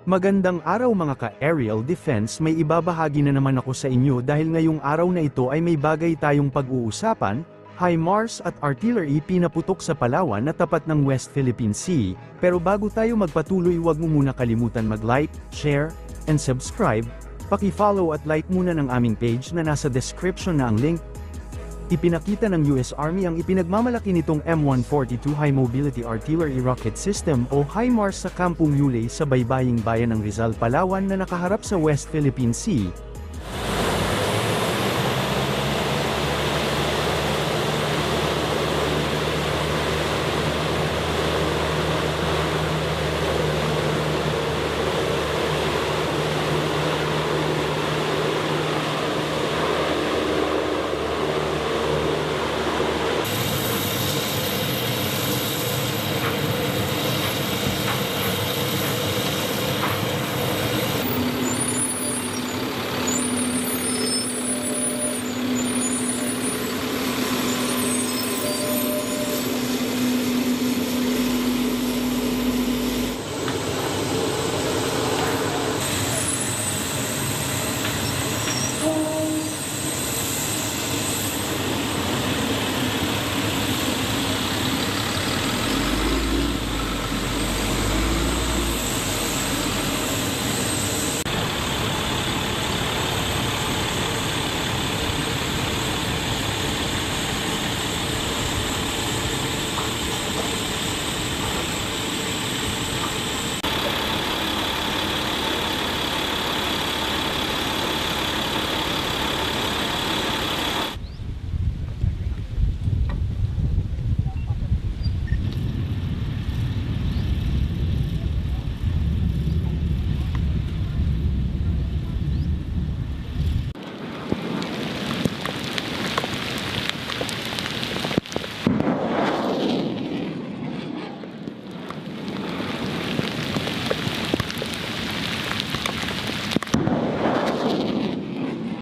Magandang araw mga ka-aerial defense, may ibabahagi na naman ako sa inyo dahil ngayong araw na ito ay may bagay tayong pag-uusapan. HIMARS at artillery pinaputok sa Palawan na tapat ng West Philippine Sea, pero bago tayo magpatuloy huwag mo muna kalimutan mag-like, share, and subscribe. Paki-follow at like muna ng aming page na nasa description na ang link. Ipinakita ng US Army ang ipinagmamalaki nitong M142 High Mobility Artillery Rocket System o HIMARS sa Kampung Yulay sa baybaying bayan ng Rizal, Palawan na nakaharap sa West Philippine Sea,